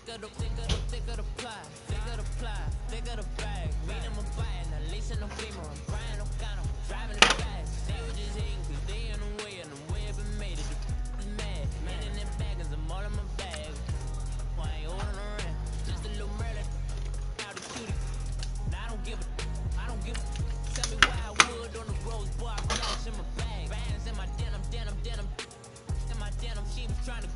Thick of the pie, thick of the ply, thick of the bag. Mean I'm a buyer, now leasing no beamer. I'm Brian O'Connor, driving the bag. They were just hating cause they in the way and the way I've been made it. The mad, man in them baggins, I'm all in my bag. Why ain't holding around? Just a little Merlin, out the cutie. Now I don't give a. Tell me why I would on the roads, boy, I cash in my bag. Bands in my denim. In my denim, she was trying to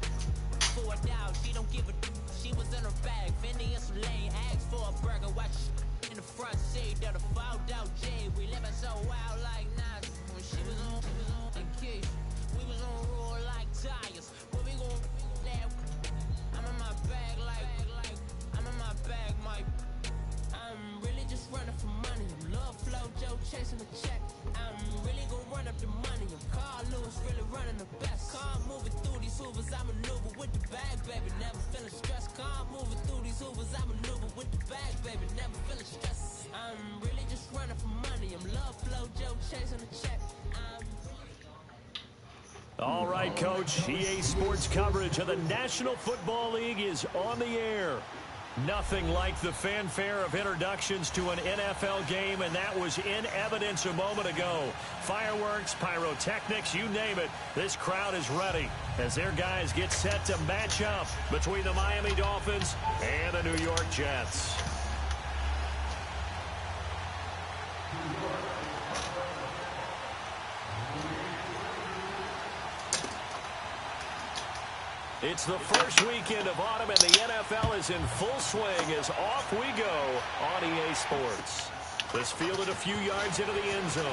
for it out. She don't give a. She was in her bag, Fendi and some lane. Asked for a burger, watch in the front seat. That'll fall out J. We living so wild like Nas. When she was on the key, we was on roll like tires. But we gon' that. I'm in my bag like I'm in my bag, Mike. I'm really just running for money. I'm love flow, Joe chasing the check. I'm really gon' run up the money. I'm Carl Lewis, really running the best. Car moving through these hoovers, I maneuver with the bag, baby. Never feeling stressed. Car moving through these hoovers, I maneuver with the bag, baby. Never feeling stressed. I'm really just running for money. I'm love flow, Joe chasing the check. All right, Coach. EA Sports coverage of the National Football League is on the air. Nothing like the fanfare of introductions to an NFL game, and that was in evidence a moment ago. Fireworks, pyrotechnics, you name it. This crowd is ready as their guys get set to match up between the Miami Dolphins and the New York Jets. It's the first weekend of autumn, and the NFL is in full swing as off we go on EA Sports. This fielded a few yards into the end zone.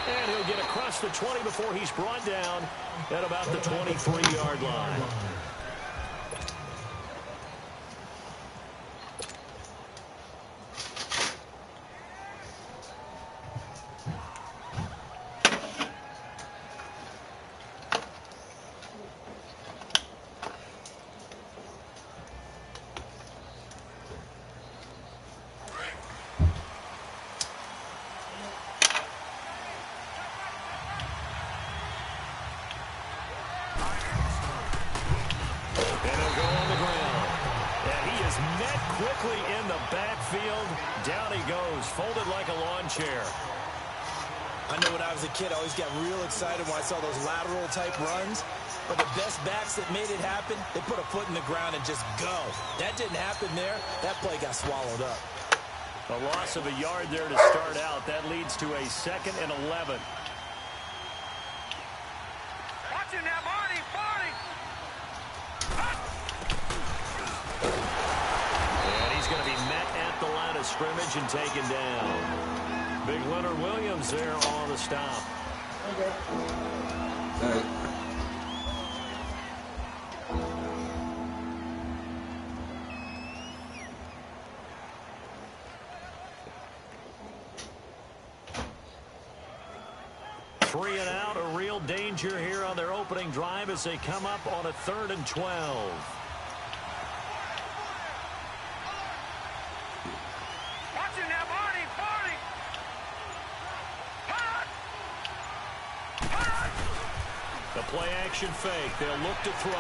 And he'll get across the 20 before he's brought down at about the 23-yard line. Quickly in the backfield. Down he goes, folded like a lawn chair. I know when I was a kid, I always got real excited when I saw those lateral type runs. But the best backs that made it happen, they put a foot in the ground and just go. That didn't happen there. That play got swallowed up. A loss of a yard there to start out. That leads to a 2nd and 11. Watch him now, Marty. Going to be met at the line of scrimmage and taken down. Big Leonard Williams there on the stop. Okay. All right. Three and out, a real danger here on their opening drive as they come up on a 3rd and 12. Play-action fake. They'll look to throw.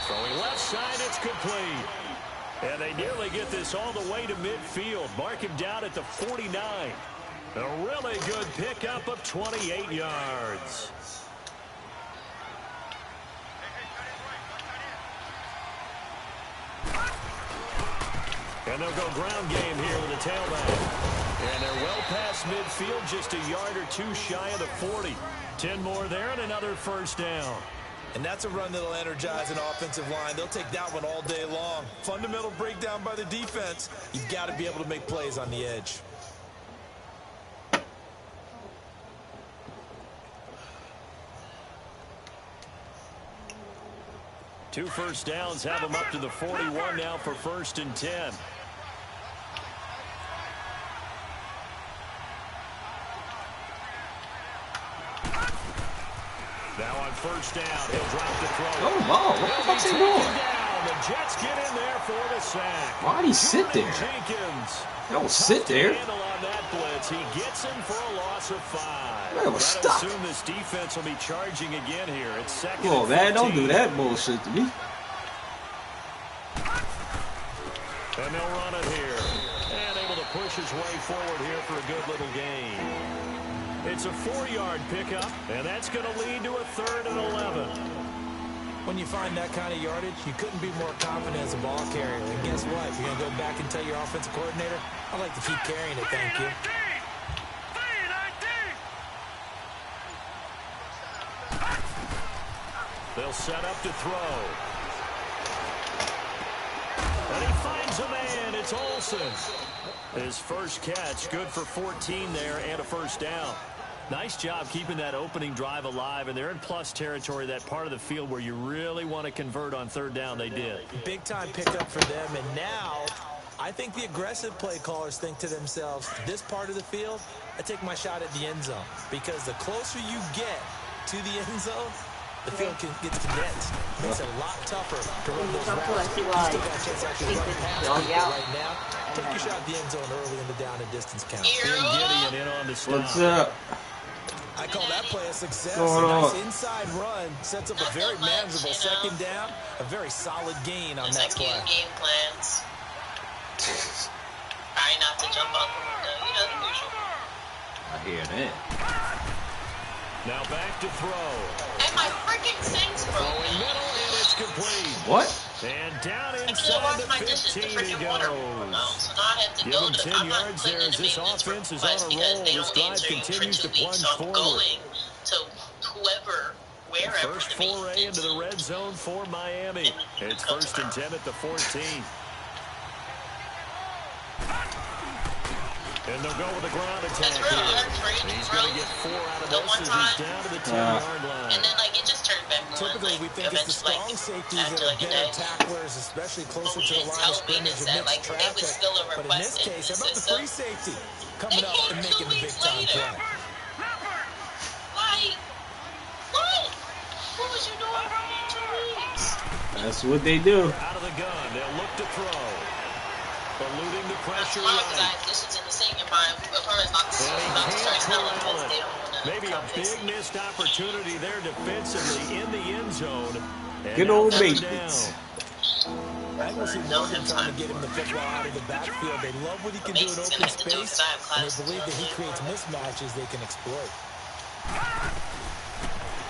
Throwing left side, it's complete. And they nearly get this all the way to midfield. Mark him down at the 49. A really good pickup of 28 yards. And they'll go ground game here with a tailback. And they're well past midfield, just a yard or two shy of the 40. 10 more there and another first down. And that's a run that'll energize an offensive line. They'll take that one all day long. Fundamental breakdown by the defense. You've got to be able to make plays on the edge. Two first downs have them up to the 41 now for 1st and 10. Now on first down, he'll drop the throw. Oh, wow. What the fuck's he doing? And the Jets get in there for the sack. Why'd he sit there? Jenkins. Don't sit there. Handle on that blitz. He gets him for a loss of 5. Man, was stuck. Assume this defense will be charging again here. It's second. Oh man, don't do that bullshit to me. And they'll run it here. And able to push his way forward here for a good little gain. It's a 4-yard pickup, and that's going to lead to a 3rd and 11. When you find that kind of yardage, you couldn't be more confident as a ball carrier. And guess what? You're going to go back and tell your offensive coordinator, I'd like to keep carrying it, thank you. They'll set up to throw. And he finds a man. It's Olsen. His first catch, good for 14 there and a first down. Nice job keeping that opening drive alive, and they're in plus territory, that part of the field where you really want to convert on 3rd down. They did. Big-time pickup for them, and now I think the aggressive play callers think to themselves, this part of the field, I take my shot at the end zone, because the closer you get to the end zone, the field gets condensed. Makes it a lot tougher to run those routes. You still got a chance to actually run past right now. Take your shot at the end zone early in the down and distance count. Gideon in on the stop. What's up? I call that play a success. Going A nice on? inside run sets up a very manageable second down. A very solid gain on that play. Game plans. Try not to jump out the window. You know the usual. I hear that. Now back to throw. And my freaking things broke. Throwing middle, and it's complete. What? And down I can't inside wash the my dishes. The 15 he freaking water goes. won't go. So now I have to Give go him to. 10 I'm not yards there putting as in this a maintenance offense is request on a because roll. they This don't drive answer you for continues 2 to weeks. plunge So I'm forward. going to whoever, wherever. First foray into the red zone for Miami. It's 1st and 10 at the 14. And they'll go with the ground attack here. He's going to get 4 out of this as he's down to the 10-yard line. And then, like, it just turned back on. Typically, we think it's the strong safeties that are better tacklers, especially closer to the line of scrimmage amidst traffic. But in this case, how about the free safety coming up and making the big-time play? Like, what? What was you doing for 2 weeks? That's what they do. Out of the gun, they'll look to throw. Eluding the pressure right. Maybe a big missed opportunity there defensively in the end zone. Good old maintenance. I will see Morgan trying to get him the football out of the backfield. They love what he can do in open space, and they believe that he creates mismatches they can exploit.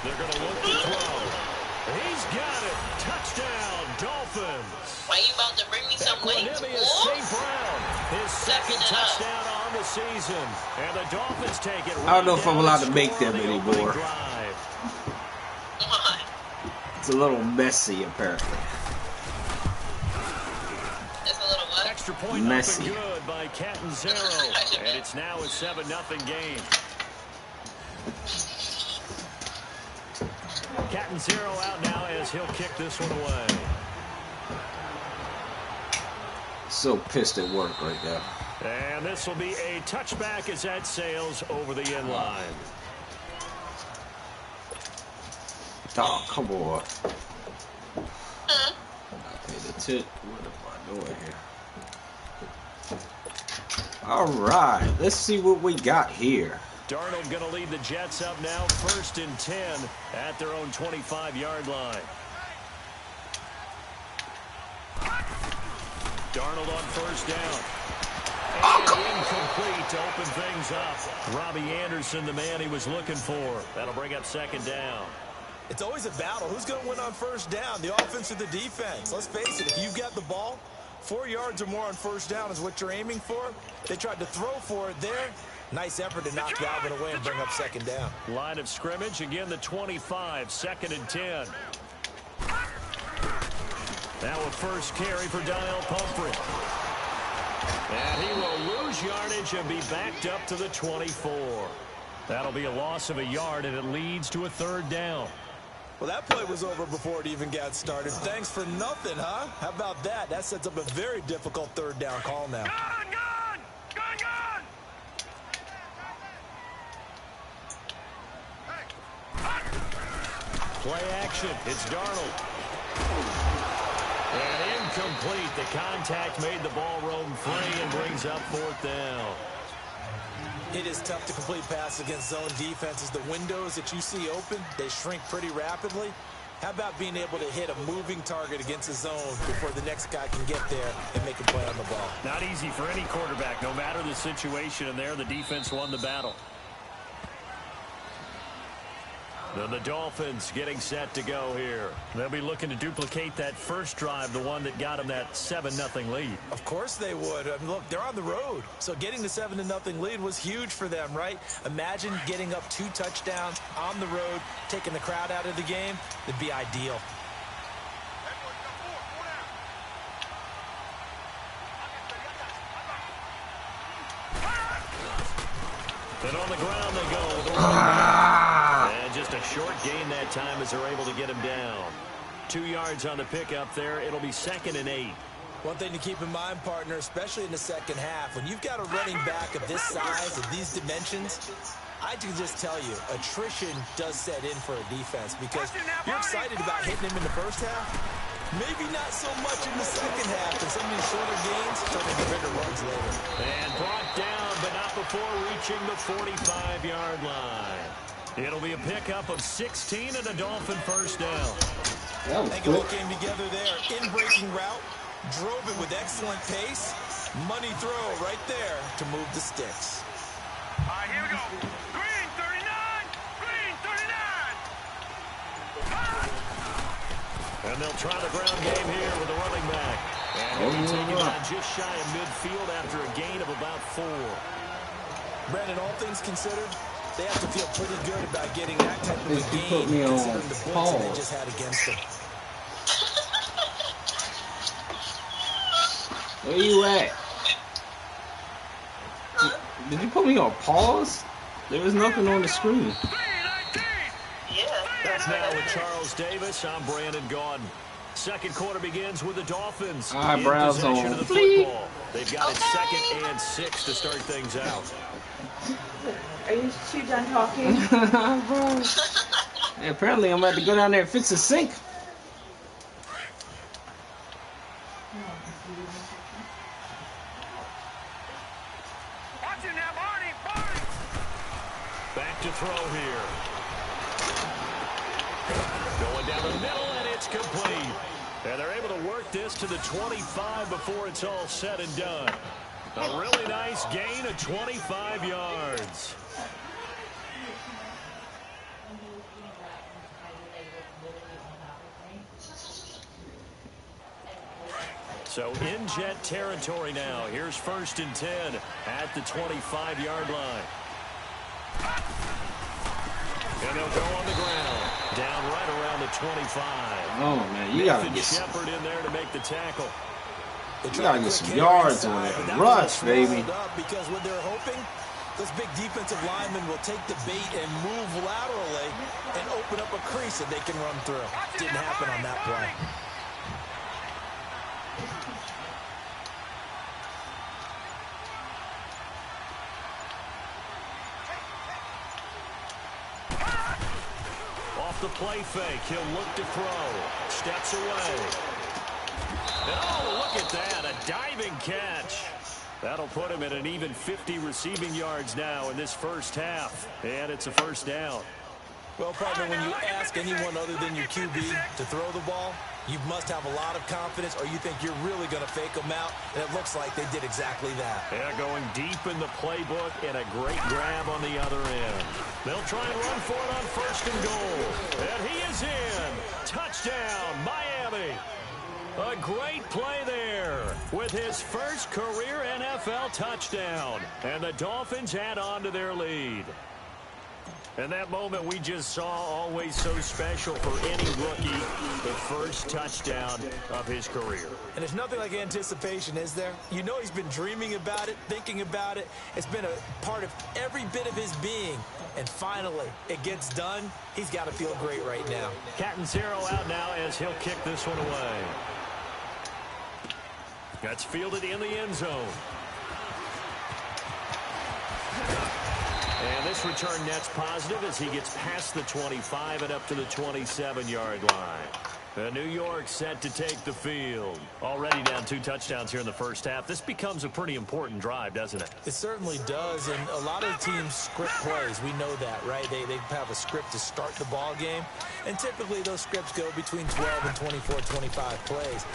They're going to look to throw. He's got it. Touchdown, Dolphins. Why you about to bring me some wings, St. Brown, his second touchdown on the season. And the Dolphins take it. I don't know if I'm allowed to make them anymore. It's a little messy, apparently. It's a little what? Extra point messy. Up and good by Catanzaro. And it's now a 7-0 game. Catanzaro out now as he'll kick this one away. So pissed at work right now. And this will be a touchback as that sails over the end line. Oh, come on. Okay, that's it. What am I doing here? All right, let's see what we got here. Darnold going to lead the Jets up now, 1st and 10 at their own 25-yard line. Darnold on 1st down. And incomplete to open things up. Robbie Anderson, the man he was looking for. That'll bring up 2nd down. It's always a battle. Who's going to win on 1st down, the offense or the defense? Let's face it, if you've got the ball, 4 yards or more on 1st down is what you're aiming for. They tried to throw for it there. Nice effort to knock Galvin away and bring up 2nd down. Line of scrimmage, again the 25, 2nd and 10. Now a first carry for Donnell Pumphrey. And he will lose yardage and be backed up to the 24. That'll be a loss of a yard, and it leads to a 3rd down. Well, that play was over before it even got started. Thanks for nothing, huh? How about that? That sets up a very difficult 3rd down call now. Play action. It's Darnold. And incomplete. The contact made the ball roam free and brings up 4th down. It is tough to complete passes against zone defenses. The windows that you see open, they shrink pretty rapidly. How about being able to hit a moving target against a zone before the next guy can get there and make a play on the ball? Not easy for any quarterback, no matter the situation, and there the defense won the battle. Then the Dolphins getting set to go here. They'll be looking to duplicate that first drive, the one that got them that 7-0 lead. Of course they would. I mean, look, they're on the road. So getting the 7-0 lead was huge for them, right? Imagine getting up 2 touchdowns on the road, taking the crowd out of the game. It'd be ideal. Then on the ground they go. And just a short gain that time as they're able to get him down. 2 yards on the pickup there. It'll be 2nd and 8. One thing to keep in mind, partner, especially in the second half, when you've got a running back of this size, of these dimensions, I can just tell you, attrition does set in for a defense because you're excited about hitting him in the first half. Maybe not so much in the second half, and some of these shorter gains turn into bigger runs later. And brought down, but not before reaching the 45-yard line. It'll be a pickup of 16 and a Dolphin first down. I think it all came together there. In-breaking route, drove it with excellent pace. Money throw right there to move the sticks. All right, here we go. Green 39. Green 39. And they'll try the ground game here with the running back. And he'll be taken down just shy of midfield after a gain of about 4. Brandon, all things considered, they have to feel pretty good about getting that type of a game put me on considering the points that they just had against them. Where you at? Did you put me on pause? There was nothing on the screen. Yeah. That's now with Charles Davis. I'm Brandon Gaudin. Second quarter begins with the Dolphins Eyebrows in possession on of the fleek. football. They've got it 2nd and 6 to start things out. Are you two done talking? Bro. Yeah, apparently I'm about to go down there and fix the sink. Watch him now, Barney. Barney. Back to throw here. Going down the middle, and it's complete. And they're able to work this to the 25 before it's all said and done. A really nice gain of 25 yards. So in jet territory now. Here's 1st and 10 at the 25-yard line. And they'll go on the ground. Down right around the 25. Oh, man, you gotta get some, Shepard in there to make the tackle. you gotta get some yards on that rush, baby. Because what they're hoping, this big defensive lineman will take the bait and move laterally and open up a crease that they can run through. Didn't happen on that play. Off the play fake, he'll look to throw. Steps away. And oh, look at that, a diving catch. That'll put him at an even 50 receiving yards now in this first half. And it's a first down. Well, partner, when you ask anyone other than your QB to throw the ball, you must have a lot of confidence or you think you're really going to fake them out, and it looks like they did exactly that. They're going deep in the playbook and a great grab on the other end. They'll try and run for it on 1st and goal. And he is in. Touchdown, Miami. A great play there with his first career NFL touchdown. And the Dolphins add on to their lead. And that moment we just saw, always so special for any rookie, the first touchdown of his career. And there's nothing like anticipation, is there? You know he's been dreaming about it, thinking about it. It's been a part of every bit of his being. And finally, it gets done. He's got to feel great right now. Catanzaro out now as he'll kick this one away. That's fielded in the end zone. And this return net's positive as he gets past the 25 and up to the 27-yard line. New York set to take the field. Already down 2 touchdowns here in the first half. This becomes a pretty important drive, doesn't it? It certainly does, and a lot of teams script plays. We know that, right? They have a script to start the ball game, and typically those scripts go between 12 and 24, 25 plays.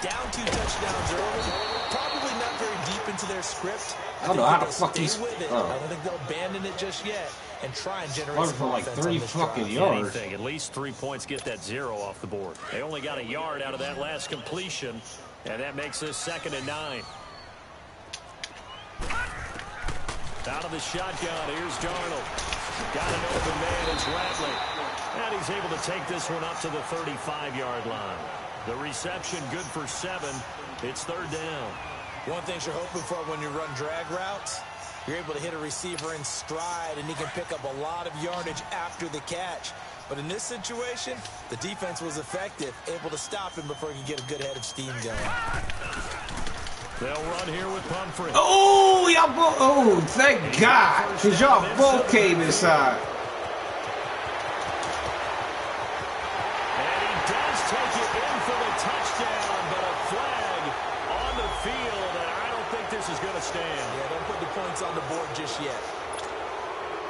Down 2 touchdowns early, probably not very deep into their script. I don't know how the fuck he's... I don't think they'll abandon it just yet and try and generate some for like offense 3 on this fucking drive. yards. Anything, at least 3 points, get that 0 off the board. They only got a yard out of that last completion, and that makes this 2nd and 9. Out of the shotgun, here's Darnold. Got an open man, it's Ratley. And he's able to take this one up to the 35-yard line. The reception good for 7. It's 3rd down. One thing you're hoping for when you run drag routes, you're able to hit a receiver in stride, and he can pick up a lot of yardage after the catch. But in this situation, the defense was effective, able to stop him before he could get a good head of steam going. They'll run here with Pumphrey. Oh, y'all both. Oh, thank God. Because y'all both came inside. And he does take it in for the touchdown, but a flag on the field, and I don't think this is going to stand. Yeah, don't put the points on the board just yet.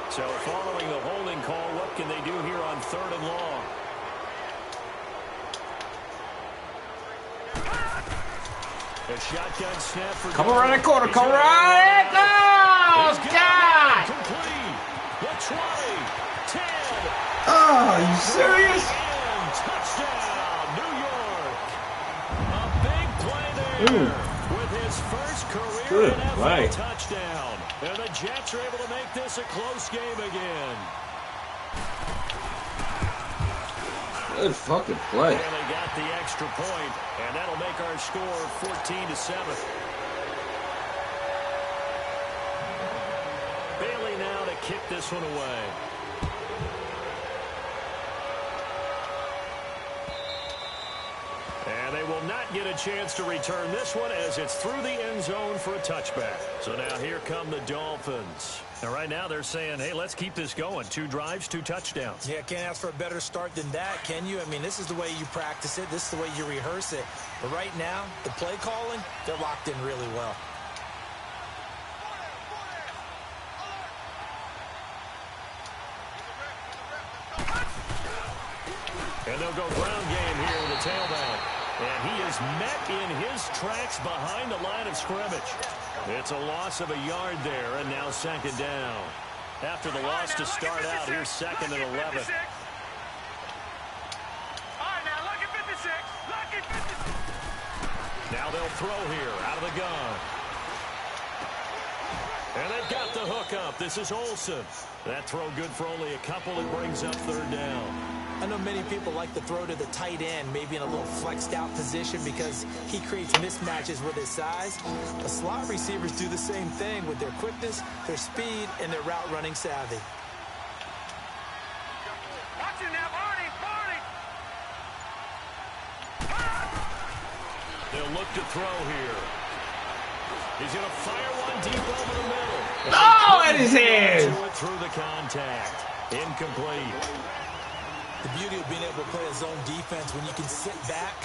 So following the holding call, what can they do here on 3rd and long? A shotgun snap for... Come around that corner. Come around that corner. Oh, God. Complete. The 20. 10. Oh, are you serious? And touchdown, New York. A big play there with his first career NFL touchdown. And the Jets are able to make this a close game again. Good fucking play. And they got the extra point, and that'll make our score 14-7. Bailey now to kick this one away. And they will not get a chance to return this one as it's through the end zone for a touchback. So now here come the Dolphins. And right now they're saying, hey, let's keep this going. 2 drives, 2 touchdowns. Yeah, can't ask for a better start than that, can you? I mean, this is the way you practice it. This is the way you rehearse it. But right now, the play calling, they're locked in really well. And they'll go ground game here with a tailback. And he is met in his tracks behind the line of scrimmage. It's a loss of a yard there, and now 2nd down. After the loss to start out, here's 2nd and 11. All right, now look at 56. Look at 56. Now they'll throw here out of the gun. And they've got the hook up. This is Olsen. That throw good for only a couple. It brings up 3rd down. I know many people like to throw to the tight end, maybe in a little flexed out position because he creates mismatches with his size. But slot receivers do the same thing with their quickness, their speed, and their route running savvy. Watch it now, Barney. They'll look to throw here. He's going to fire one deep over the middle. Oh, at his hand. Through the contact. Incomplete. The beauty of being able to play a zone defense when you can sit back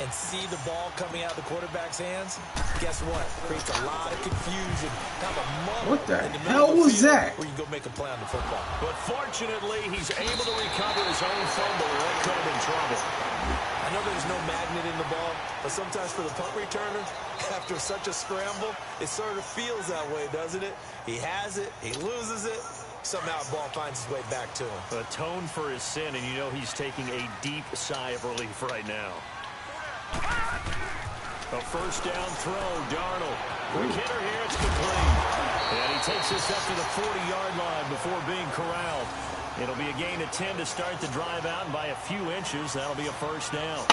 and see the ball coming out of the quarterback's hands, guess what? Creates a lot of confusion. Kind of a muddle What the in the middle hell of the was field that? where you can go make a play on the football. But fortunately, he's able to recover his own fumble or that could have been trouble. I know there's no magnet in the ball, but sometimes for the punt returner, after such a scramble, it sort of feels that way, doesn't it? He has it, he loses it, somehow the ball finds its way back to him. Atone for his sin, and you know he's taking a deep sigh of relief right now. A 1st down throw, Darnold. Quick hitter here, it's complete. And he takes this up to the 40-yard line before being corralled. It'll be a gain of 10 to start the drive out, and by a few inches, that'll be a 1st down.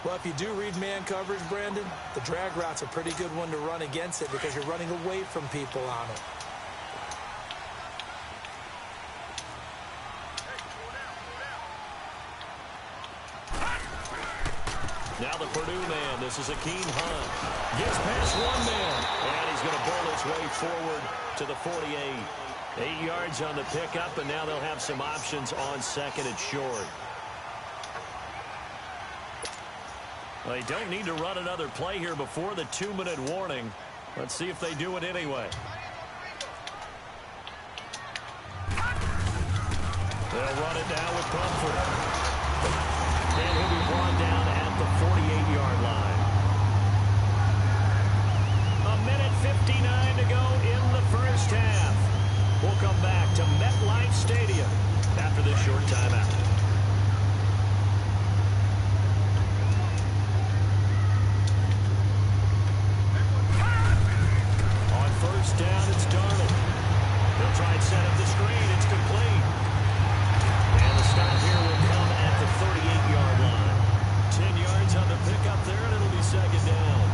Well, if you do read man coverage, Brandon, the drag route's a pretty good one to run against it because you're running away from people on it. Now the Purdue man, this is Akeem Hunt. Gets past one man, and he's going to bowl his way forward to the 48. 8 yards on the pickup, and now they'll have some options on 2nd and short. They don't need to run another play here before the 2-minute warning. Let's see if they do it anyway. They'll run it now with Pumphrey. And he'll be brought down at the 48-yard line. 1:59 to go in the first half. We'll come back to MetLife Stadium after this short timeout. On first down, it's Darnold. They'll try and set up the screen. It's complete. And the stop here will come at the 38-yard line. 10 yards on the pickup there, and it'll be second down.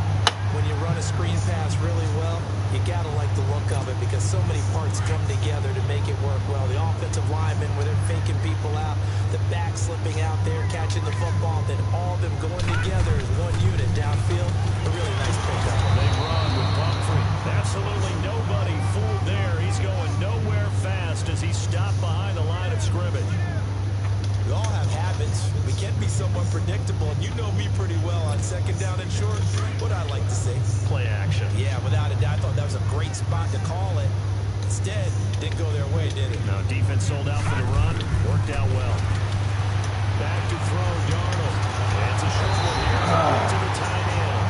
When you run a screen pass really well, you gotta like the look of it because so many parts come together to make it work well. The offensive linemen, where they're faking people out, the back slipping out there, catching the football, then all of them going together as one unit downfield. A really nice pickup. Big run with Pumphrey. Absolutely nobody fooled there. He's going nowhere fast as he's stopped behind the line of scrimmage. We all have habits. We can be somewhat predictable, and you know me pretty well on second down and short. What I like to see. Play action. Yeah, without a doubt. I thought that was a great spot to call it. Instead, didn't go their way, did it? No, defense sold out for the run. Worked out well. Back to throw, Darnold. That's a short one here. To the tight end.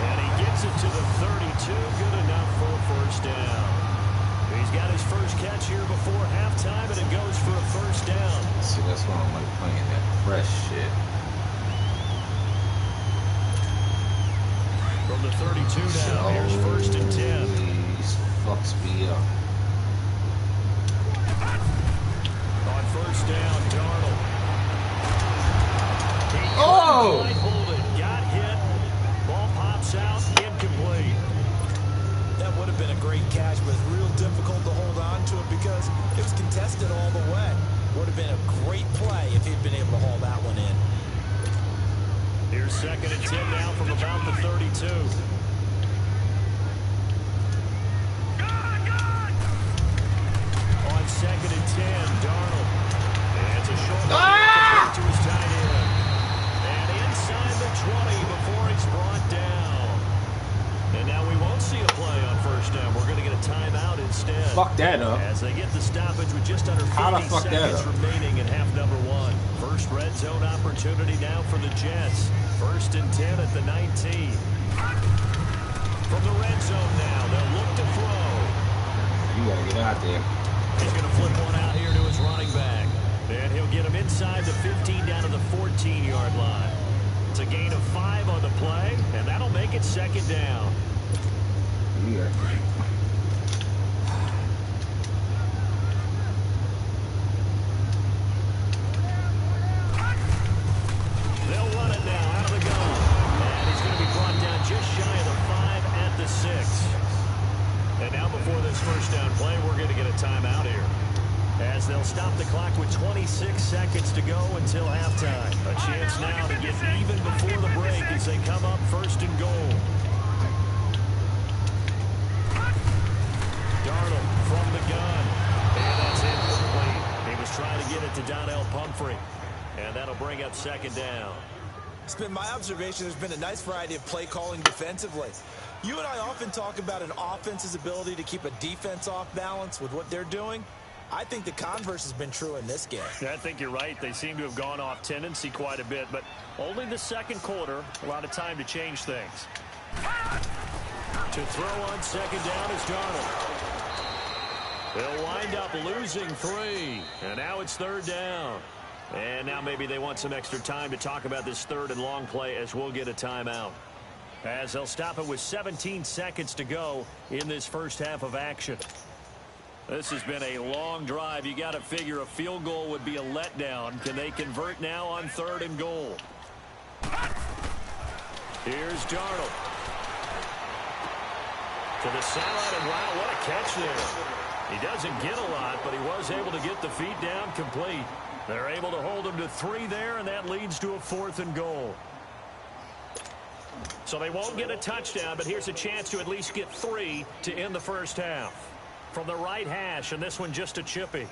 And he gets it to the 32. Good enough for a first down. He's got his first catch here before halftime, and it goes for a first down. See, that's why I'm like playing that fresh shit. From the 32 now, here's first and 10. Please fucks me up. On first down, Darnold. Oh! Hold it. Got hit. Ball pops out. Incomplete. That would have been a great catch, but it's real difficult to hold on to it because it was contested all the way. Would have been a great play if he'd been able to haul that one in. Here's second and 10 now from about the 32. On second and 10, Darnold. And it's a short one to his tight end. And inside the 20 before he's brought down. And now we won't see a play on first down. We're going to get a timeout instead. Fuck that up. As they get the stoppage with just under 50 seconds remaining in half number one. First red zone opportunity now for the Jets. First and 10 at the 19. From the red zone now, they'll look to throw. You gotta get out there. He's going to flip one out here to his running back. And he'll get him inside the 15 down to the 14-yard line. It's a gain of 5 on the play, and that'll make it second down. Yeah. They'll run it now out of the gun. And he's going to be brought down just shy of the 5 at the 6. And now before this first down play, we're going to get a timeout here. As they'll stop the clock with 26 seconds to go until halftime. A chance now to get even before the break as they come up first and goal. Darnold from the gun. And that's incomplete. He was trying to get it to Donnell Pumphrey. And that'll bring up second down. It's been my observation there's been a nice variety of play calling defensively. You and I often talk about an offense's ability to keep a defense off balance with what they're doing. I think the converse has been true in this game. Yeah, I think you're right. They seem to have gone off tendency quite a bit, but only the second quarter, a lot of time to change things. To throw on second down is Darnold. They'll wind up losing 3, and now it's third down. And now maybe they want some extra time to talk about this third and long play as we'll get a timeout. As they'll stop it with 17 seconds to go in this first half of action. This has been a long drive. You got to figure a field goal would be a letdown. Can they convert now on third and goal? Here's Darnold. To the sideline, and wow, what a catch there. He doesn't get a lot, but he was able to get the feet down complete. They're able to hold him to 3 there, and that leads to a 4th and goal. So they won't get a touchdown, but here's a chance to at least get 3 to end the first half. From the right hash, and this one just a chippy.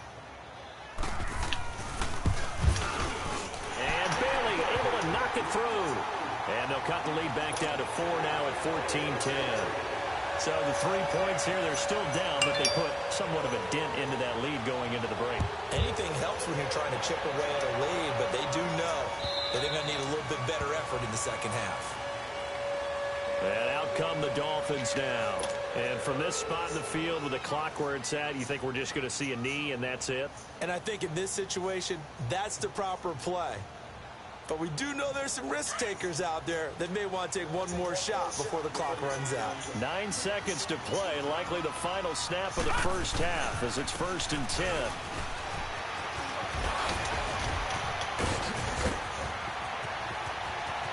And Bailey able to knock it through. And they'll cut the lead back down to 4 now at 14-10. So the 3 points here, they're still down, but they put somewhat of a dent into that lead going into the break. Anything helps when you're trying to chip away at a lead, but they do know that they're going to need a little bit better effort in the second half. And out come the Dolphins now. And from this spot in the field with the clock where it's at, you think we're just going to see a knee and that's it? And I think in this situation, that's the proper play. But we do know there's some risk takers out there that may want to take one more shot before the clock runs out. 9 seconds to play, likely the final snap of the first half as it's 1st and 10.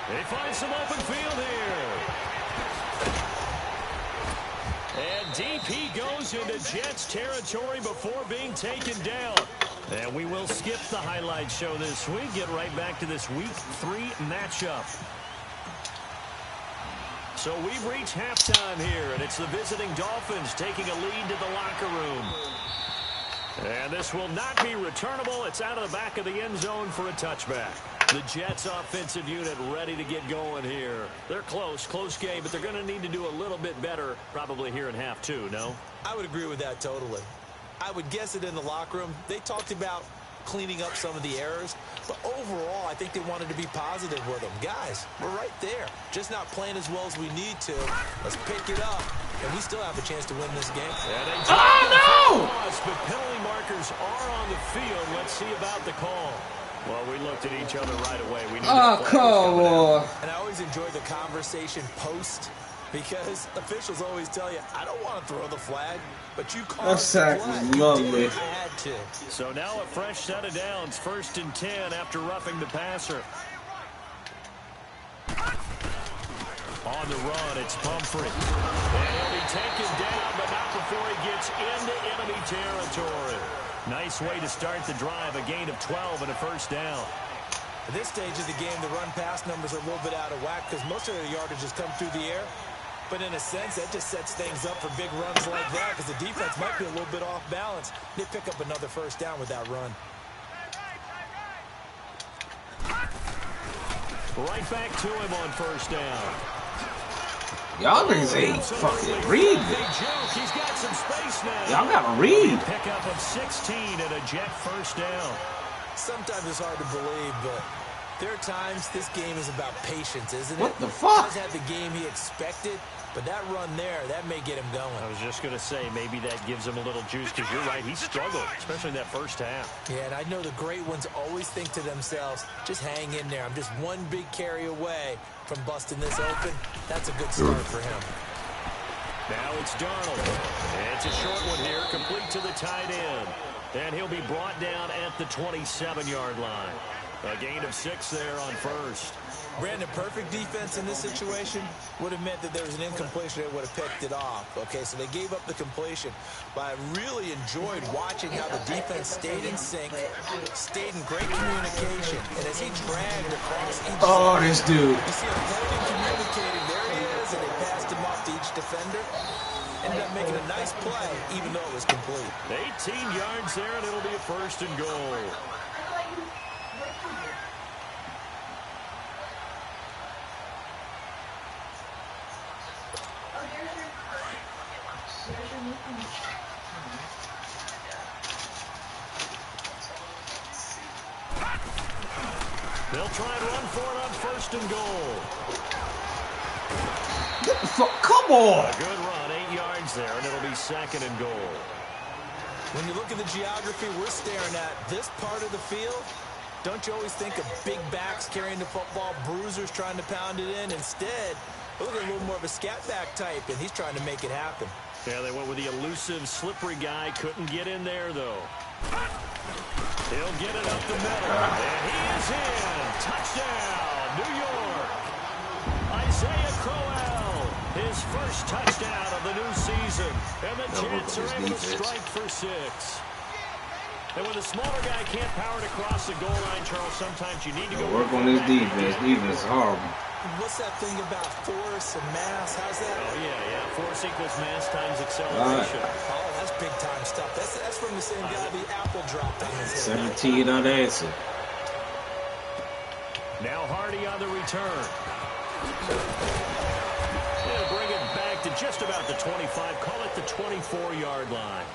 They find some open field here. And deep he goes into Jets territory before being taken down. And we will skip the highlight show this week. Get right back to this Week 3 matchup. So we've reached halftime here, and it's the visiting Dolphins taking a lead to the locker room. And this will not be returnable. It's out of the back of the end zone for a touchback. The Jets offensive unit ready to get going here. They're close game, but they're going to need to do a little bit better probably here in half 2, no? I would agree with that totally. I would guess it in the locker room. They talked about cleaning up some of the errors, but overall, I think they wanted to be positive with them. Guys, we're right there. Just not playing as well as we need to. Let's pick it up, and we still have a chance to win this game. Oh, no! But penalty markers are on the field. Let's see about the call. Well, we looked at each other right away. We knew come on. And I always enjoy the conversation post, because officials always tell you, I don't want to throw the flag, but you call that sack was lovely. I had to. So now a fresh set of downs, 1st and 10 after roughing the passer. On the run, it's Pumphrey. And he'll be taken down, but not before he gets into enemy territory. Nice way to start the drive, a gain of 12 and a 1st down. At this stage of the game, the run-pass numbers are a little bit out of whack because most of their yardage has come through the air. But in a sense, that just sets things up for big runs like that because the defense might be a little bit off balance. They pick up another 1st down with that run. Right back to him on 1st down. Y'all niggas ain't fucking read it. He's got some space now. Y'all gotta read. Pickup of 16 and a Jet 1st down. Sometimes it's hard to believe, but there are times this game is about patience, isn't it? What the fuck? He had the game he expected, but that run there, that may get him going. I was just going to say, maybe that gives him a little juice, because you're right, he struggled, especially in that 1st half. Yeah, and I know the great ones always think to themselves, just hang in there. I'm just one big carry away from busting this open. That's a good start for him. Now it's Darnold. It's a short one here, complete to the tight end. And he'll be brought down at the 27-yard line. A gain of 6 there on 1st. Brandon, perfect defense in this situation would have meant that there was an incompletion. They would have picked it off. Okay, so they gave up the completion. But I really enjoyed watching how the defense stayed in sync, stayed in great communication. And as he dragged across each side, this dude. you see him holding, communicating. There he is, and they passed him off to each defender. Ended up making a nice play, even though it was complete. 18 yards there, and it'll be a 1st and goal. They'll try and run for it on 1st and goal. Get the fuck, come on. A good run, 8 yards there, and it'll be 2nd and goal. When you look at the geography we're staring at, this part of the field, don't you always think of big backs carrying the football, bruisers trying to pound it in? Instead, look at a little more of a scat back type, and he's trying to make it happen. Yeah, they went with the elusive, slippery guy. Couldn't get in there, though. He'll get it up the middle, and he is in. Touchdown, New York. Isaiah Crowell, his 1st touchdown of the new season. And the Jets are able to strike for 6. And when the smaller guy can't power it across the goal line, Charles, sometimes you need to go work on his defense. Defense is horrible. What's that thing about force and mass? How's that? Oh, yeah. Force equals mass times acceleration. Oh, that's big-time stuff. That's from the same guy the apple dropped on his head. 17 unanswered. Now Hardy on the return. They'll bring it back to just about the 25, call it the 24-yard line.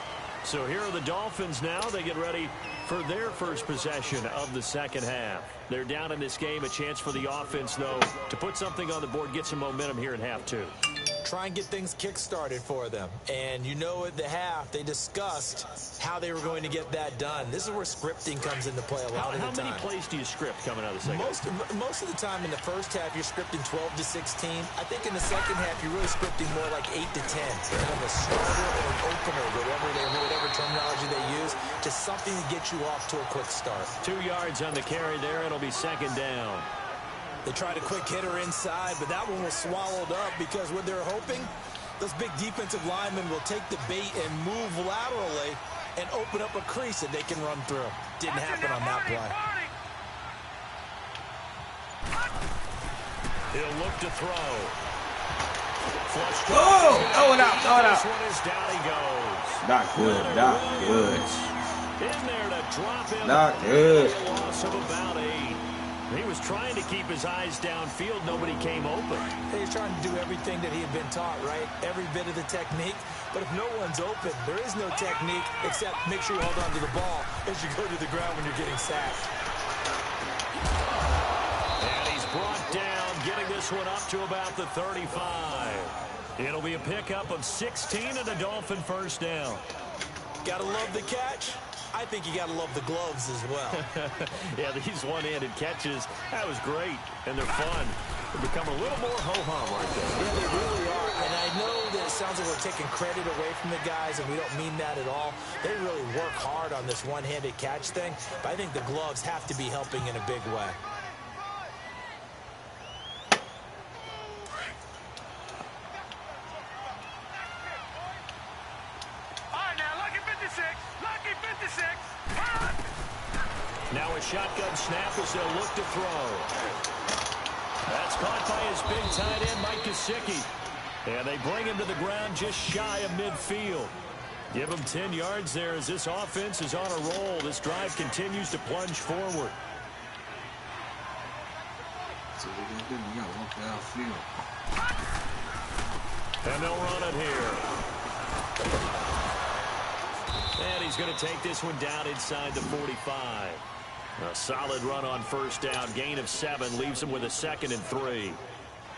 So here are the Dolphins now. They get ready for their first possession of the second half. They're down in this game. A chance for the offense, though, to put something on the board, get some momentum here in half two. Try and get things kick-started for them. And you know at the half, they discussed how they were going to get that done. This is where scripting comes into play a lot of the time. How many plays do you script coming out of the second? Most of the time in the first half, you're scripting 12 to 16. I think in the second half, you're really scripting more like 8 to 10. And on the starter or an opener, whatever terminology they use, just something to get you off to a quick start. 2 yards on the carry there. It'll be second down. They tried a quick hitter inside, but that one was swallowed up because what they're hoping, those big defensive linemen will take the bait and move laterally and open up a crease that they can run through. Didn't happen on that play. He'll look to throw. Flush. Throw it out, throw it out. This one is down he goes. Not good, not good. In there to drop him. Not good. A loss of about 8. He was trying to keep his eyes downfield. Nobody came open. He's trying to do everything that he had been taught, right? Every bit of the technique. But if no one's open, there is no technique except make sure you hold on to the ball as you go to the ground when you're getting sacked. And he's brought down, getting this one up to about the 35. It'll be a pickup of 16 and a Dolphin first down. Gotta love the catch. I think you got to love the gloves as well. Yeah, these one-handed catches, that was great, and they're fun. They become a little more ho-hum right there. Yeah, they really are, and I know that it sounds like we're taking credit away from the guys, and we don't mean that at all. They really work hard on this one-handed catch thing, but I think the gloves have to be helping in a big way. Now a shotgun snap as they'll look to throw. That's caught by his big tight end, Mike Gesicki. And they bring him to the ground just shy of midfield. Give him 10 yards there as this offense is on a roll. This drive continues to plunge forward. So we're going to do, we got to walk downfield. And they'll run it here. And he's going to take this one down inside the 45. A solid run on first down. Gain of 7 leaves him with a 2nd and 3.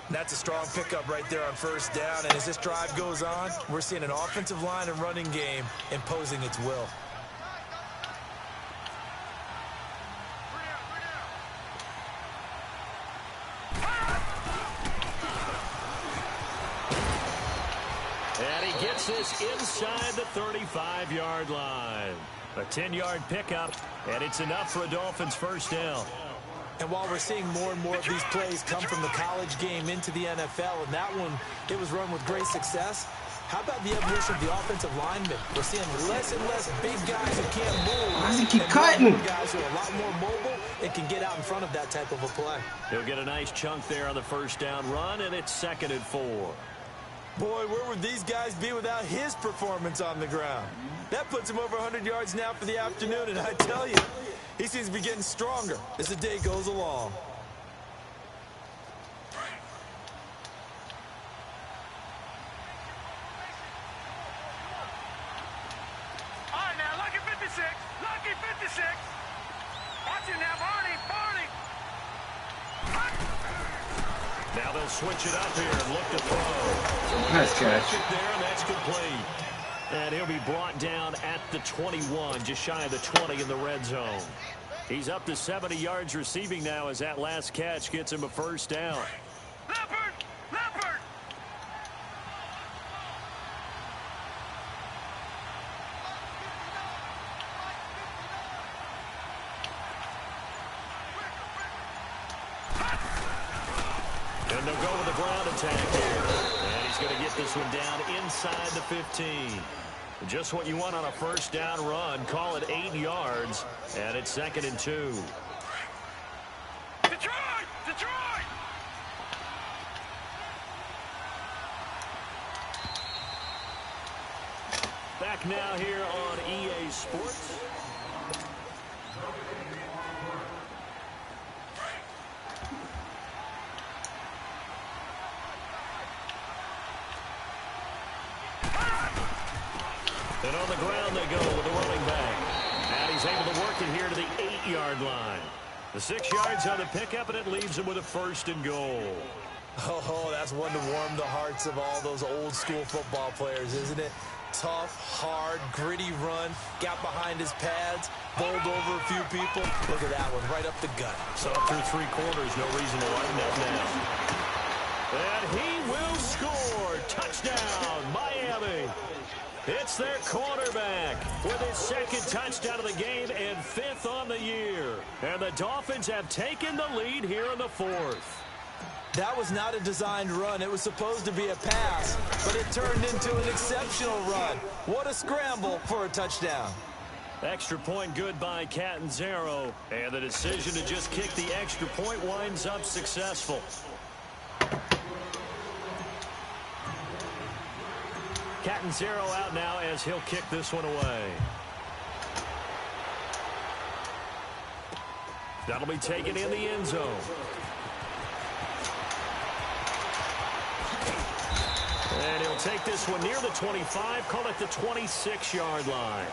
That's a strong pickup right there on first down. And as this drive goes on, we're seeing an offensive line and running game imposing its will. And he gets this inside the 35-yard line. A 10-yard pickup, and it's enough for a Dolphins first down. And while we're seeing more and more of these plays come from the college game into the NFL, and that one, it was run with great success, how about the evolution of the offensive linemen? We're seeing less and less big guys who can't move. Why does he keep cutting? Guys who are a lot more mobile and can get out in front of that type of a play. He'll get a nice chunk there on the first down run, and it's 2nd and 4. Boy, where would these guys be without his performance on the ground? That puts him over 100 yards now for the afternoon, and I tell you, he seems to be getting stronger as the day goes along. All right, now, lucky 56. Lucky 56. Watch it now, Barney. Now they'll switch it up here and look to throw. Nice catch. There, and that's complete. And he'll be brought down at the 21, just shy of the 20 in the red zone. He's up to 70 yards receiving now as that last catch gets him a first down. Leopard! And they'll go with the ground attack here. And he's going to get this one down inside the 15. Just what you want on a first down run. Call it 8 yards. And it's 2nd and 2. Detroit! Back now here on EA Sports. And on the ground they go with the running back. And he's able to work it here to the 8-yard line. The 6 yards on the pickup, and it leaves him with a 1st and goal. Oh, that's one to warm the hearts of all those old school football players, isn't it? Tough, hard, gritty run, got behind his pads, bowled over a few people. Look at that one, right up the gut. So through 3 quarters, no reason to lighten up now. And he will score. Touchdown, Miami. It's their quarterback with his 2nd touchdown of the game and 5th on the year. And the Dolphins have taken the lead here in the 4th. That was not a designed run. It was supposed to be a pass, but it turned into an exceptional run. What a scramble for a touchdown. Extra point good by Catanzaro, and the decision to just kick the extra point winds up successful. Catanzaro out now as he'll kick this one away. That'll be taken in the end zone. And he'll take this one near the 25, call it the 26-yard line.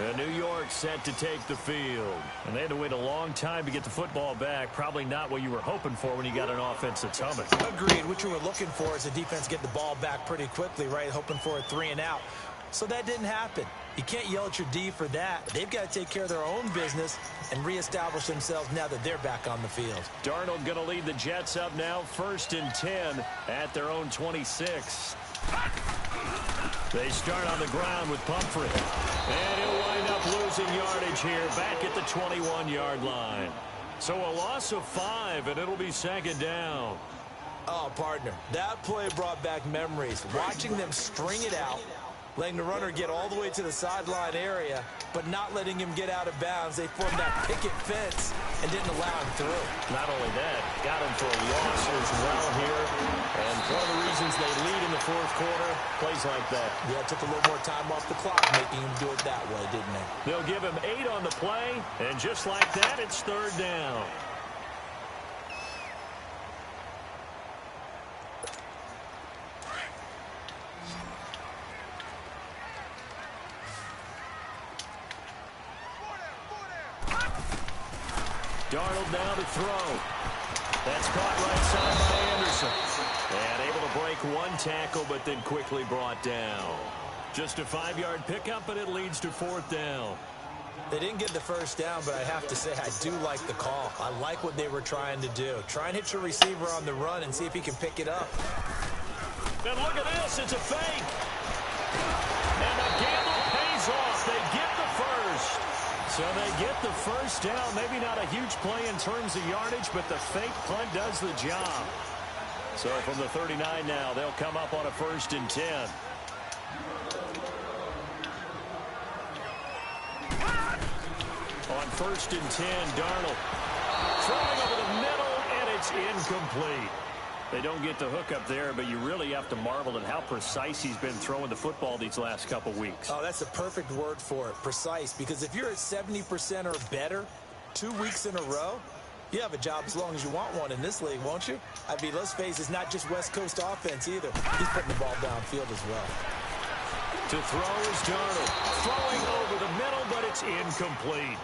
And New York set to take the field. And they had to wait a long time to get the football back. Probably not what you were hoping for when you got an offense that's humming. Agreed. What you were looking for is the defense get the ball back pretty quickly, right? Hoping for a 3 and out. So that didn't happen. You can't yell at your D for that. They've got to take care of their own business and reestablish themselves now that they're back on the field. Darnold going to lead the Jets up now, 1st and 10 at their own 26. They start on the ground with Pumphrey. And he'll wind up losing yardage here back at the 21-yard line. So a loss of 5, and it'll be 2nd down. Oh, partner, that play brought back memories. Watching them string it out, letting the runner get all the way to the sideline area, but not letting him get out of bounds. They formed that picket fence and didn't allow him through. Not only that, got him for a loss as well here. And one of the reasons they lead in the 4th quarter, plays like that. Yeah, it took a little more time off the clock, making him do it that way, didn't they? They'll give him 8 on the play, and just like that, it's 3rd down. Darnold now to throw. That's caught right side by Anderson. And able to break 1 tackle, but then quickly brought down. Just a 5-yard pickup, but it leads to 4th down. They didn't get the 1st down, but I have to say I do like the call. I like what they were trying to do. Try and hit your receiver on the run and see if he can pick it up. And look at this. It's a fake. And the gamble pays off. They get the 1st. So they get the 1st down. Maybe not a huge play in terms of yardage, but the fake punt does the job. So from the 39 now, they'll come up on a 1st and 10. On 1st and 10, Darnold throwing over the middle, and it's incomplete. They don't get the hook up there, but you really have to marvel at how precise he's been throwing the football these last couple weeks. Oh, that's the perfect word for it, precise, because if you're at 70% or better 2 weeks in a row, you have a job as long as you want one in this league, won't you? I mean, let's face it, it's not just West Coast offense either. He's putting the ball downfield as well. To throw is Darnold. Throwing over the middle, but it's incomplete.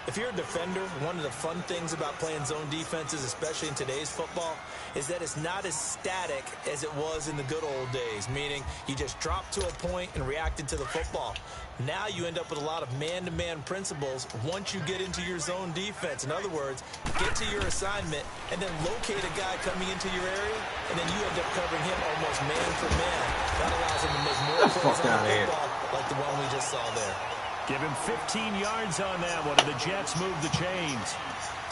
If you're a defender, one of the fun things about playing zone defenses, especially in today's football, is that it's not as static as it was in the good old days, meaning you just dropped to a point and reacted to the football. Now you end up with a lot of man-to-man principles once you get into your zone defense. In other words, get to your assignment and then locate a guy coming into your area, and then you end up covering him almost man for man. That allows him to make more plays on the football like the one we just saw there. Give him 15 yards on that one, and the Jets move the chains.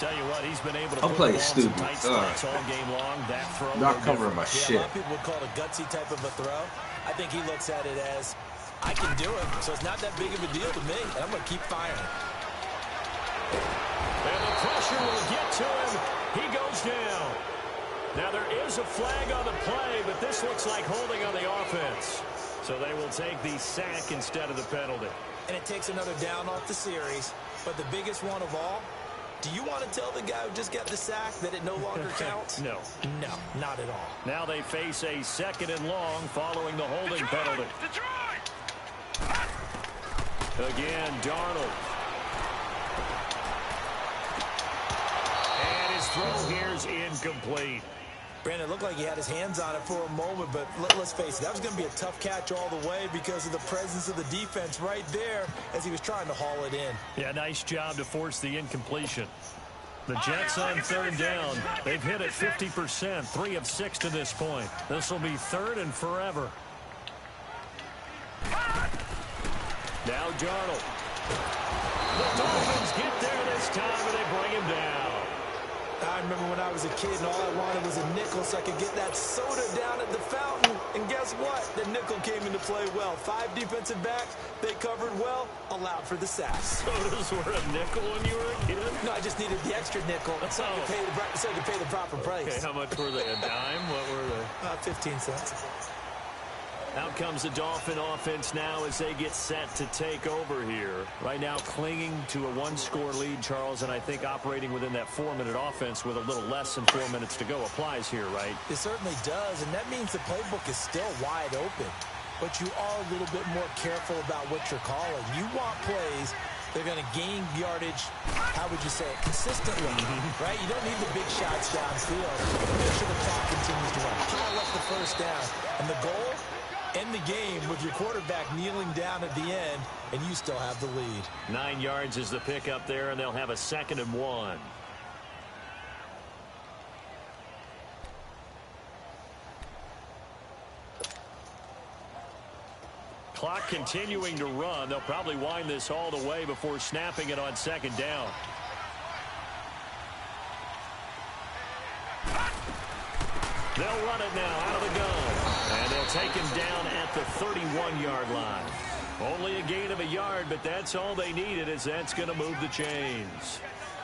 Tell you what, he's been able to put the ball in tight spots all game long. That throw, not covering my shit. A lot of people would call it a gutsy type of a throw. I think he looks at it as, I can do it, so it's not that big of a deal to me, and I'm going to keep firing. And the pressure will get to him. He goes down. Now there is a flag on the play, but this looks like holding on the offense. So they will take the sack instead of the penalty. And it takes another down off the series. But the biggest one of all, do you want to tell the guy who just got the sack that it no longer counts? No. No, not at all. Now they face a 2nd and long following the holding penalty. Detroit! Again, Darnold. And his throw here is incomplete. Brandon, it looked like he had his hands on it for a moment, but let's face it, that was going to be a tough catch all the way because of the presence of the defense right there as he was trying to haul it in. Yeah, nice job to force the incompletion. The Jets on third down. They've hit it 50%, 3 of 6 to this point. This will be third and forever. Now Darnold. The Dolphins get there this time, and they bring him down. I remember when I was a kid and all I wanted was a nickel so I could get that soda down at the fountain. And guess what? The nickel came into play well. 5 defensive backs, they covered well, allowed for the sacks. Sodas were a nickel when you were a kid? No, I just needed the extra nickel so I could pay the proper price. Okay, how much were they? A dime? What were they? 15 cents. Out comes the Dolphin offense now as they get set to take over here. Right now clinging to a 1-score lead, Charles, and I think operating within that 4-minute offense with a little less than 4 minutes to go applies here, right? It certainly does, and that means the playbook is still wide open. But you are a little bit more careful about what you're calling. You want plays they're going to gain yardage, how would you say it, consistently, right? You don't need the big shots downfield. Make sure the clock continues to run. Pile up the first down. And the goal? End the game with your quarterback kneeling down at the end, and you still have the lead. 9 yards is the pickup there, and they'll have a 2nd and 1. Clock continuing to run. They'll probably wind this all the way before snapping it on 2nd down. They'll run it now out of the gun. And they'll take him down at the 31-yard line. Only a gain of a yard, but that's all they needed, as that's going to move the chains.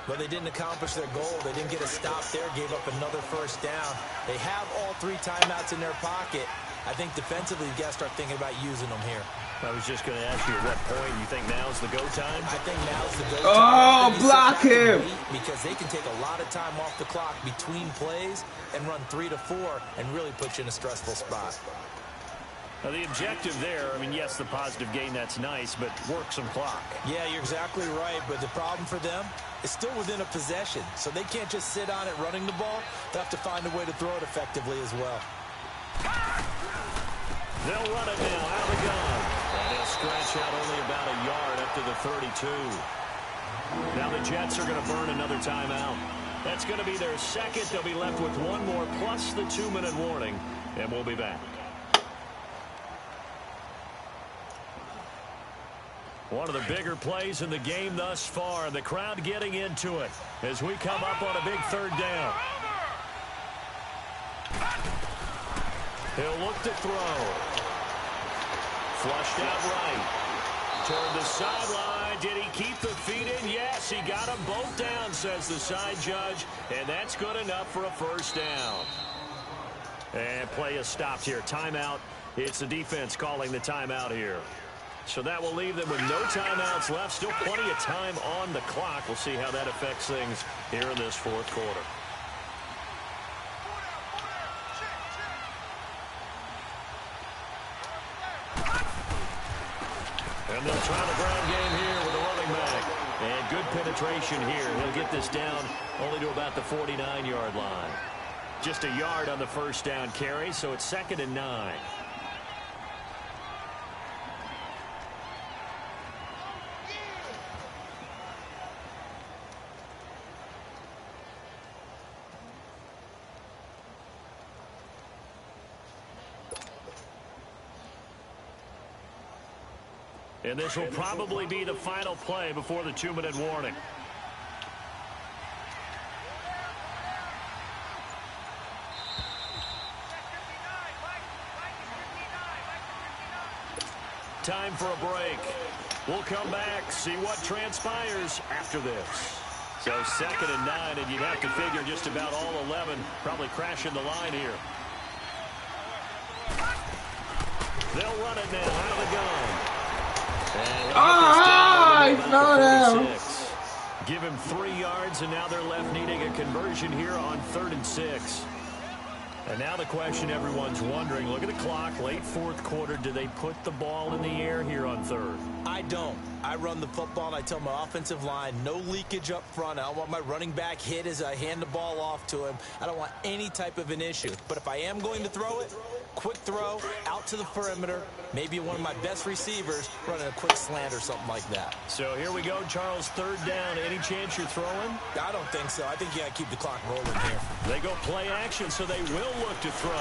But they didn't accomplish their goal. They didn't get a stop there, gave up another first down. They have all 3 timeouts in their pocket. I think defensively, you got to start thinking about using them here. I was just going to ask you at what point you think now's the go time? I think now's the go time. Oh, block him! Because they can take a lot of time off the clock between plays and run 3 to 4 and really put you in a stressful spot. Now, the objective there, I mean, yes, the positive gain, that's nice, but work some clock. Yeah, you're exactly right, but the problem for them is still within a possession, so they can't just sit on it running the ball. They'll have to find a way to throw it effectively as well. They'll run it now out of the gun. And they'll scratch out only about a yard up to the 32. Now the Jets are going to burn another timeout. That's going to be their 2nd. They'll be left with 1 more plus the 2-minute warning, and we'll be back. One of the bigger plays in the game thus far. The crowd getting into it as we come up on a big 3rd down. He'll look to throw. Flushed out right. Toward the sideline. Did he keep the feet in? Yes, he got them both down, says the side judge. And that's good enough for a first down. And play is stopped here. Timeout. It's the defense calling the timeout here. So that will leave them with no timeouts left. Still plenty of time on the clock. We'll see how that affects things here in this 4th quarter. And they'll try the ground game here with a running back. And good penetration here. He'll get this down only to about the 49-yard line. Just a yard on the first down carry, so it's 2nd and 9. And this will probably be the final play before the 2-minute warning. Time for a break. We'll come back, see what transpires after this. So 2nd and 9, and you'd have to figure just about all 11 probably crashing the line here. They'll run it now out of the gun. I fell down. Give him 3 yards, and now they're left needing a conversion here on 3rd and 6. And now the question everyone's wondering, look at the clock, late fourth quarter, do they put the ball in the air here on third? I don't. I run the football, and I tell my offensive line, no leakage up front. I don't want my running back hit as I hand the ball off to him. I don't want any type of an issue. But if I am going to throw it, quick throw, out to the perimeter, maybe one of my best receivers running a quick slant or something like that. So here we go, Charles, third down. Any chance you're throwing? I don't think so. I think you got to keep the clock rolling here. They go play action, so they will look to throw.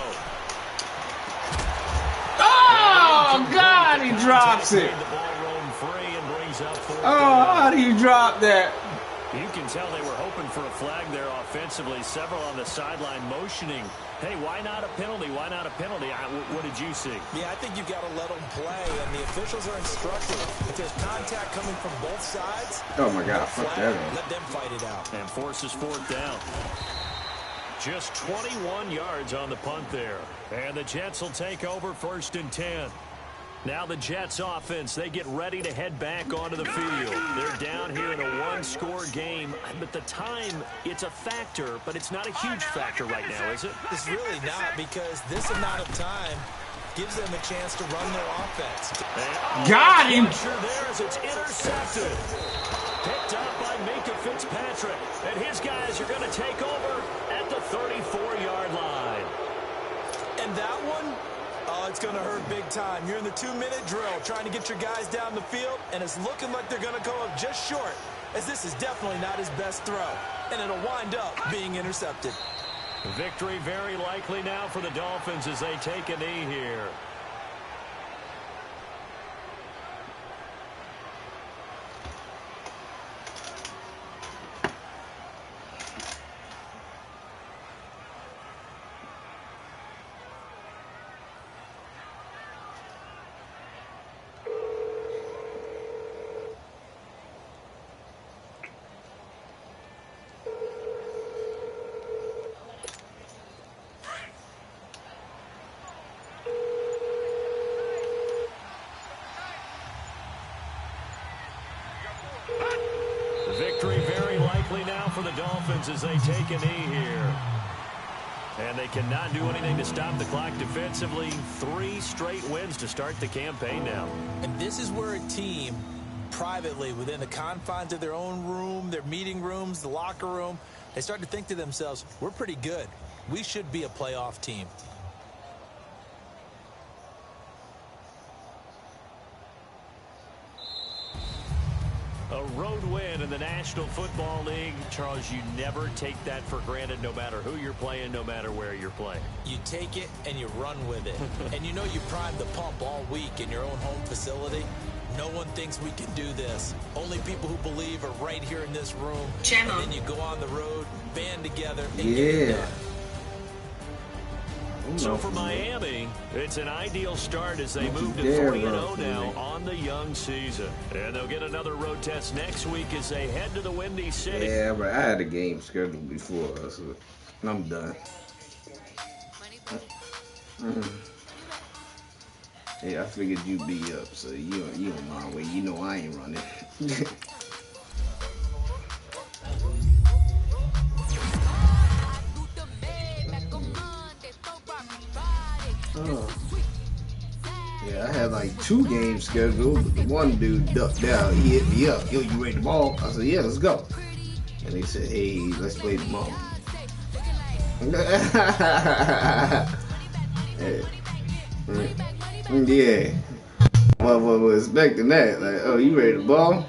Oh, God, he drops it. The ball roamed free and brings up fourth Oh, down. how do you drop that? You can tell they were hoping for a flag there offensively. Several on the sideline motioning. Hey, why not a penalty? Why not a penalty? What did you see? Yeah, I think you've got to let them play, and the officials are instructed. If there's contact coming from both sides, Oh my God, fuck that. let them fight it out. And forces fourth down. Just 21 yards on the punt there. And the Jets will take over 1st and 10. Now the Jets offense, they get ready to head back onto the field. They're down here in a one-score game. But the time, it's a factor, but it's not a huge factor right now, is it? It's really not, because this amount of time gives them a chance to run their offense. Got him. Pressure there as it's intercepted. Picked up by Minka Fitzpatrick. And his guys are going to take over at the 34-yard line. And that one, oh, it's going to hurt big time. You're in the 2-minute drill trying to get your guys down the field, and it's looking like they're going to go up just short, as this is definitely not his best throw. And it'll wind up being intercepted. Victory very likely now for the Dolphins as they take a knee here. Victory very likely now for the Dolphins as they take a knee here. And they cannot do anything to stop the clock defensively. 3 straight wins to start the campaign now. And this is where a team, privately, within the confines of their own room, their meeting rooms, the locker room, they start to think to themselves, we're pretty good. We should be a playoff team. A road win in the National Football League. Charles, you never take that for granted no matter who you're playing, no matter where you're playing. You take it and you run with it. And you know you primed the pump all week in your own home facility. No one thinks we can do this. Only people who believe are right here in this room. Channel. And then you go on the road, band together, and Yeah. get it done. So for Miami, it's an ideal start as they move to Damn 3-0 rough, now man. on the young season. And they'll get another road test next week as they head to the Windy City. Yeah, but I had a game scheduled before, so I'm done. Yeah, I figured you'd be up, so you don't mind wait. You know I ain't running. Yeah, I had like 2 games scheduled, but the one dude ducked down. He hit me up. Yo, you ready to ball? I said, yeah, let's go. And they said, hey, let's play tomorrow. Yeah. Well, was expecting that. Like, oh, you ready to ball?